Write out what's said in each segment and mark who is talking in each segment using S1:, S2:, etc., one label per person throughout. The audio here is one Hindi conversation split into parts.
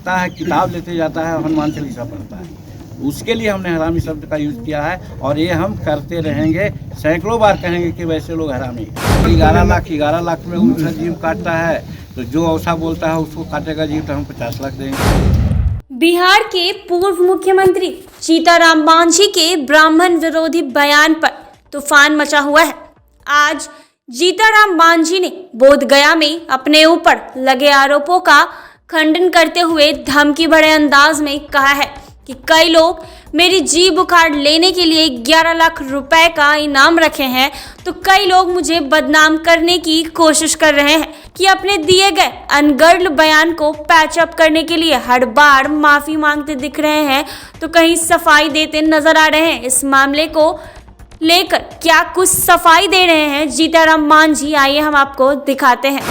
S1: ठगता है, किताब लेते जाता है, हनुमान चालीसा पढ़ता है। उसके लिए हमने हरामी शब्द का यूज़ किया है और ये हम करते रहेंगे, सैकड़ों बार कहेंगे कि वैसे लोग हरामी हैं। 11 लाख में उनका जीव काटता है, तो जो औसा बोलता है उसको काटेगा जीव, तो हम 50 लाख देंगे।
S2: बिहार के पूर्व मुख्यमंत्री जीतनराम मांझी के ब्राह्मण विरोधी बयान पर तूफान मचा हुआ है। आज जीतनराम मांझी ने बोधगया में अपने ऊपर लगे आरोपों का खंडन करते हुए धमकी भरे अंदाज में कहा है कि कई लोग मेरी जीभ उखाड़ लेने के लिए 11 लाख रुपए का इनाम रखे हैं, तो कई लोग मुझे बदनाम करने की कोशिश कर रहे हैं कि अपने दिए गए अनर्गल बयान को पैचअप करने के लिए हर बार माफी मांगते दिख रहे हैं, तो कहीं सफाई देते नजर आ रहे हैं। इस मामले को लेकर क्या कुछ सफाई दे रहे हैं जीतनराम मांझी, आइए हम आपको दिखाते हैं।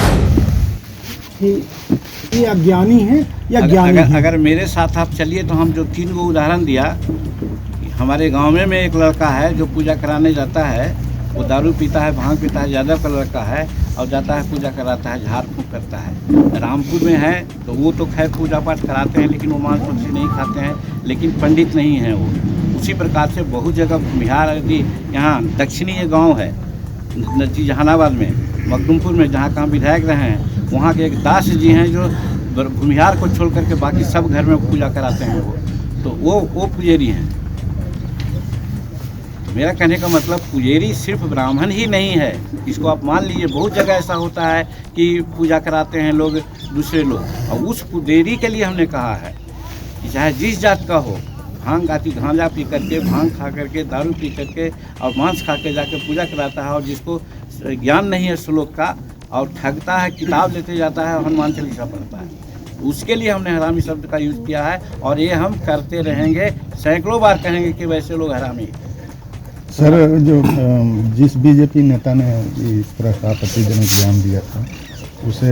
S3: ये अज्ञानी है या ज्ञानी है?
S1: अगर मेरे साथ आप चलिए तो हम जो 3 गो उदाहरण दिया, हमारे गांव में एक लड़का है जो पूजा कराने जाता है, वो दारू पीता है, भांग पीता है, यादव का लड़का है और जाता है पूजा कराता है, झाड़ फूँक करता है। रामपुर में है तो वो तो खैर पूजा पाठ कराते हैं, लेकिन वो मांस मछली नहीं खाते हैं, लेकिन पंडित नहीं है वो। उसी प्रकार से बहुत जगह बिहार, यदि यहाँ दक्षिणी ये गाँव है जहानाबाद में, मखदूमपुर में, जहाँ कहाँ विधायक रहे हैं, वहाँ के एक दास जी हैं जो भूमिहार को छोड़ करके बाकी सब घर में पूजा कराते हैं वो पुजेरी हैं। तो मेरा कहने का मतलब पुजेरी सिर्फ ब्राह्मण ही नहीं है, इसको आप मान लीजिए। बहुत जगह ऐसा होता है कि पूजा कराते हैं लोग दूसरे लोग, और उस पुजेरी के लिए हमने कहा है कि चाहे जिस जात का हो, भांग आती गांजा पी करके, भांग खा करके, दारू पी करके और मांस खा के जाके पूजा कराता है, और जिसको ज्ञान नहीं है श्लोक का और ठगता है, किताब लेते जाता है, हनुमान चालीसा पढ़ता है, उसके लिए हमने हरामी शब्द का यूज़ किया है और ये हम करते रहेंगे, सैकड़ों बार कहेंगे कि वैसे लोग हरामी हैं।
S3: सर, जो जिस बीजेपी नेता ने इस तरह का आपत्तिजनक बयान दिया था, उसे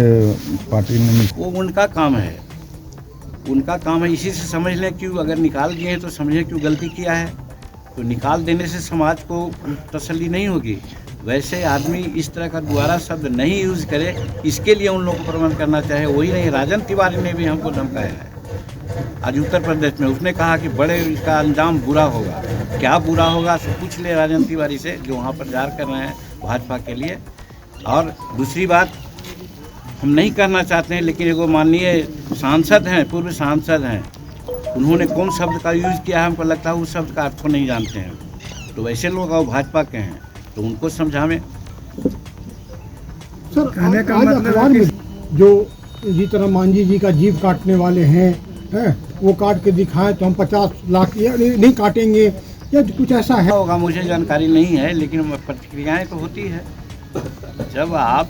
S3: पार्टी ने,
S1: वो उनका काम है, उनका काम है। इसी से समझ लें क्यों, अगर निकाल दिए तो समझें क्यों गलती किया है। तो निकाल देने से समाज को तसल्ली नहीं होगी। वैसे आदमी इस तरह का दोबारा शब्द नहीं यूज़ करे, इसके लिए उन लोगों को प्रबंध करना चाहिए। वही नहीं, राजन तिवारी ने भी हमको धमकाया है आज उत्तर प्रदेश में। उसने कहा कि बड़े इसका अंजाम बुरा होगा। क्या बुरा होगा तो पूछ ले राजन तिवारी से, जो वहाँ प्रचार कर रहे हैं भाजपा के लिए। और दूसरी बात हम नहीं कहना चाहते हैं, लेकिन एगो माननीय सांसद हैं, पूर्व सांसद हैं, उन्होंने कौन शब्द का यूज़ किया है, हमको लगता है उस शब्द का अर्थ को नहीं जानते हैं। तो वैसे लोग और भाजपा के हैं तो उनको समझावें।
S3: सर, कहने का मतलब में जो जीतनराम मांझी जी का जीभ काटने वाले हैं, वो काट के दिखाएं तो हम 50 लाख नहीं काटेंगे, या कुछ ऐसा है?
S1: होगा, मुझे जानकारी नहीं है, लेकिन प्रतिक्रियाएं तो होती है। जब आप,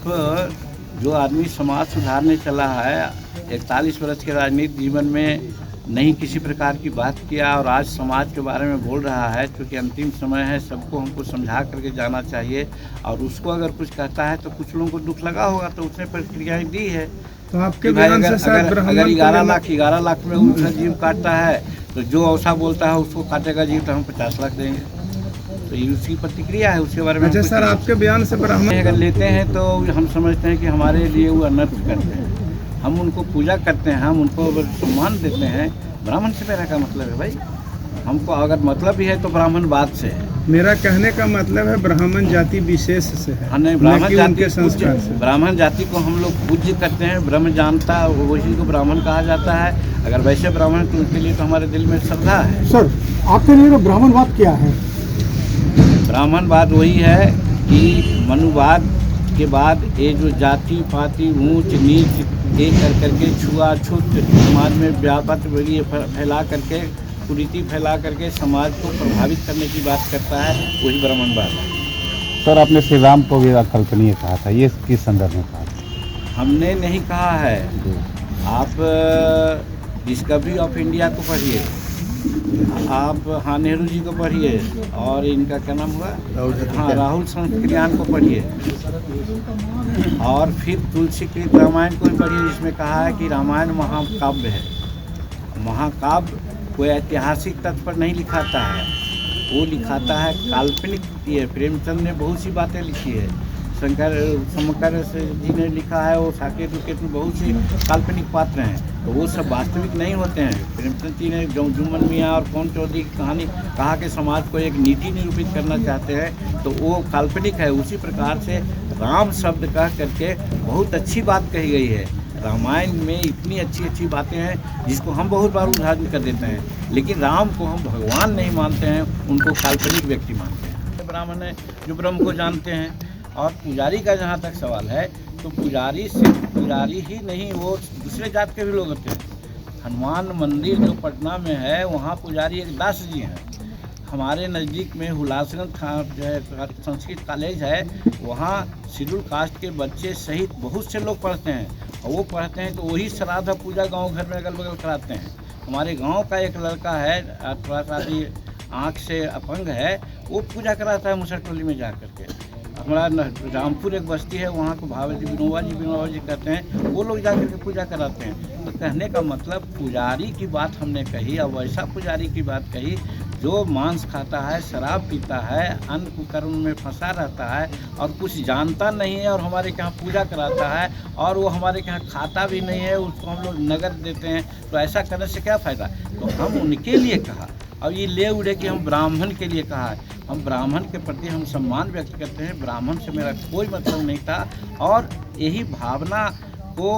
S1: जो आदमी समाज सुधारने चला है, 41 वर्ष के राजनीतिक जीवन में नहीं किसी प्रकार की बात किया और आज समाज के बारे में बोल रहा है, क्योंकि अंतिम समय है, सबको हमको समझा करके जाना चाहिए। और उसको अगर कुछ कहता है तो कुछ लोगों को दुख लगा होगा, तो उसने प्रतिक्रियाएं दी है।
S3: तो आपके बयान से
S1: अगर 11 लाख में उनका जीव काटता है, तो जो औसा बोलता है उसको काटेगा जीव, तो हम 50 लाख देंगे। तो ये उसकी प्रतिक्रिया है, उसके बारे में।
S3: अच्छा सर, आपके बयान से ब्राह्मण
S1: अगर लेते हैं तो हम समझते हैं कि हमारे लिए वो अनर्थ करते हैं। हम उनको पूजा करते हैं, हम उनको सम्मान देते हैं। ब्राह्मण से मेरा क्या मतलब है भाई? हमको अगर मतलब भी है तो ब्राह्मणवाद से है।
S3: मेरा कहने का मतलब है ब्राह्मण जाति विशेष से है।
S1: नहीं, ब्राह्मण जाति
S3: संस्कार से,
S1: ब्राह्मण जाति को हम लोग पूज्य करते हैं, ब्रह्म जानता है, वही को ब्राह्मण कहा जाता है। अगर वैसे ब्राह्मण तो उनके लिए तो हमारे दिल में श्रद्धा है।
S3: सर, आपके लिए ब्राह्मणवाद क्या है?
S1: ब्राह्मणवाद वही है कि मनुवाद के बाद ये जो जाति पाति, ऊंच नीच, ये कर करके छुआछूत समाज में व्यापक फैला करके, कुरीति फैला करके समाज को प्रभावित करने की बात करता है, वही ब्राह्मणवाद है।
S4: सर, आपने श्री राम को भी अकल्पनीय कहा था, ये किस संदर्भ में कहा था?
S1: हमने नहीं कहा है। आप डिस्कवरी ऑफ इंडिया को पढ़िए, आप नेहरू जी को पढ़िए, और इनका क्या नाम हुआ, राहुल संस्कृतियान को पढ़िए, और फिर तुलसीकृत रामायण को भी पढ़िए, जिसमें कहा है कि रामायण महाकाव्य है। महाकाव्य कोई ऐतिहासिक तथ्य पर नहीं लिखाता है, वो लिखाता है काल्पनिक। ये प्रेमचंद ने बहुत सी बातें लिखी है, शंकर जी ने लिखा है, वो साकेत उकेत में बहुत सी काल्पनिक पात्र हैं। तो वो सब वास्तविक नहीं होते हैं। प्रेमचंद जी ने जो जुम्मन मियाँ और कौन चौधरी की कहानी कहा कि समाज को एक नीति निरूपित करना चाहते हैं, तो वो काल्पनिक है। उसी प्रकार से राम शब्द कह करके बहुत अच्छी बात कही गई है। रामायण में इतनी अच्छी अच्छी बातें हैं जिसको हम बहुत बार उदाहरण कर देते हैं, लेकिन राम को हम भगवान नहीं मानते हैं, उनको काल्पनिक व्यक्ति मानते हैं। ब्राह्मण है जो ब्रह्म को जानते हैं। और पुजारी का जहाँ तक सवाल है, तो पुजारी सिर्फ पुजारी ही नहीं, वो दूसरे जात के भी लोग होते हैं। हनुमान मंदिर जो पटना में है, वहाँ पुजारी एक दास जी हैं। हमारे नज़दीक में हुलासगंज जो है संस्कृत कॉलेज है, वहाँ शेड्यूल कास्ट के बच्चे सहित बहुत से लोग पढ़ते हैं। और वो पढ़ते हैं तो वही श्राद्ध पूजा गांव घर में अगल बगल कराते हैं। हमारे गांव का एक लड़का है, थोड़ा सा आँख से अपंग है, वो पूजा कराता है मुसरटोली में जा करके। हमारा रामपुर एक बस्ती है, वहाँ को भावती विनोबा जी कहते हैं, वो लोग जा करके पूजा कराते हैं। तो कहने का मतलब पुजारी की बात हमने कही, और वैसा पुजारी की बात कही जो मांस खाता है, शराब पीता है, अन्न कुकर्म में फंसा रहता है और कुछ जानता नहीं है, और हमारे यहाँ पूजा कराता है, और वो हमारे यहाँ खाता भी नहीं है, उसको हम लोग नगद देते हैं। तो ऐसा करने से क्या फ़ायदा? तो हम उनके लिए कहा। अब ये ले उड़े कि हम ब्राह्मण के लिए कहा है। हम ब्राह्मण के प्रति हम सम्मान व्यक्त करते हैं। ब्राह्मण से मेरा कोई मतलब नहीं था, और यही भावना को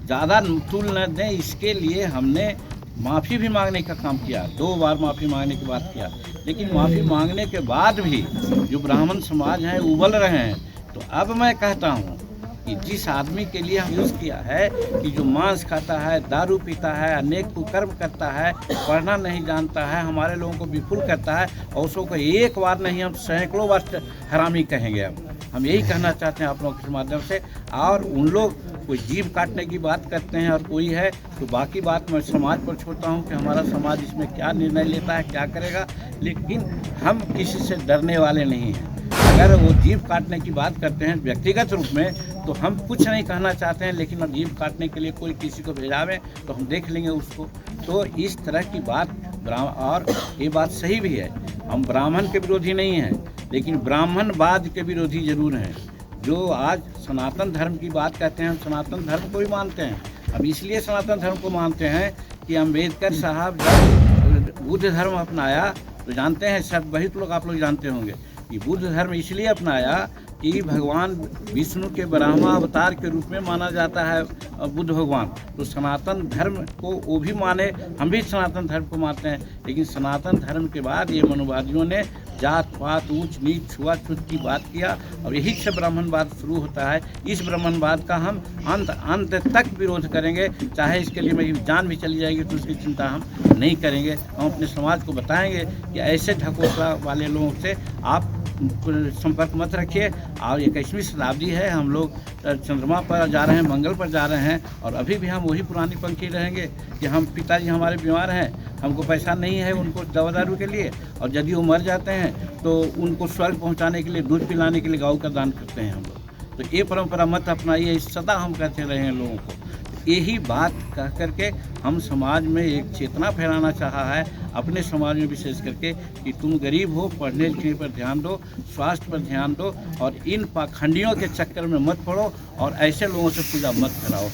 S1: ज़्यादा तूल न दें, इसके लिए हमने माफ़ी भी मांगने का काम किया। 2 बार माफ़ी मांगने की बात किया, लेकिन माफ़ी मांगने के बाद भी जो ब्राह्मण समाज हैं उबल रहे हैं। तो अब मैं कहता हूँ कि जिस आदमी के लिए हम यूज़ किया है कि जो मांस खाता है, दारू पीता है, अनेक कुकर्म करता है, पढ़ना नहीं जानता है, हमारे लोगों को विफुल करता है, और उसको को एक बार नहीं हम सैकड़ों बार हरामी कहेंगे। अब हम यही कहना चाहते हैं आप लोगों के माध्यम से। और उन लोग कोई जीभ काटने की बात करते हैं और कोई है, तो बाकी बात मैं समाज पर छोड़ता हूँ कि हमारा समाज इसमें क्या निर्णय लेता है, क्या करेगा। लेकिन हम किसी से डरने वाले नहीं हैं। अगर वो जीभ काटने की बात करते हैं व्यक्तिगत रूप में, तो हम कुछ नहीं कहना चाहते हैं, लेकिन अब जीभ काटने के लिए कोई किसी को भेजावे तो हम देख लेंगे उसको। तो इस तरह की बात, और ये बात सही भी है, हम ब्राह्मण के विरोधी नहीं हैं, लेकिन ब्राह्मणवाद के विरोधी जरूर हैं। जो आज सनातन धर्म की बात कहते हैं, हम सनातन धर्म को ही मानते हैं। अब इसलिए सनातन धर्म को मानते हैं कि अम्बेडकर साहब जब बुद्ध धर्म अपनाया, तो जानते हैं सब वही लोग, आप लोग जानते होंगे कि बुद्ध धर्म इसलिए अपनाया कि भगवान विष्णु के ब्रह्मा अवतार के रूप में माना जाता है बुद्ध भगवान। तो सनातन धर्म को वो भी माने, हम भी सनातन धर्म को मानते हैं। लेकिन सनातन धर्म के बाद ये मनुवादियों ने जात पात, ऊंच नीच, छुआछूत की बात किया, और यही से ब्राह्मणवाद शुरू होता है। इस ब्राह्मणवाद का हम अंत तक विरोध करेंगे, चाहे इसके लिए मेरी जान भी चली जाएगी तो उसकी चिंता हम नहीं करेंगे। हम अपने समाज को बताएंगे कि ऐसे ढकोसला वाले लोगों से आप संपर्क मत रखिए। और 21वीं शताब्दी है, हम लोग चंद्रमा पर जा रहे हैं, मंगल पर जा रहे हैं, और अभी भी हम वही पुरानी पंक्ति रहेंगे कि हम पिताजी हमारे बीमार हैं, हमको पैसा नहीं है उनको दवा दारू के लिए, और यदि वो मर जाते हैं तो उनको स्वर्ग पहुंचाने के लिए, दूध पिलाने के लिए गौ का दान करते हैं हम लोग। तो ये परंपरा मत अपनाइए, सदा हम कहते रहे हैं लोगों को। यही बात कह करके हम समाज में एक चेतना फैलाना चाहा है, अपने समाज में विशेष करके, कि तुम गरीब हो, पढ़ने लिखने पर ध्यान दो, स्वास्थ्य पर ध्यान दो, और इन पाखंडियों के चक्कर में मत पड़ो, और ऐसे लोगों से पूजा मत कराओ।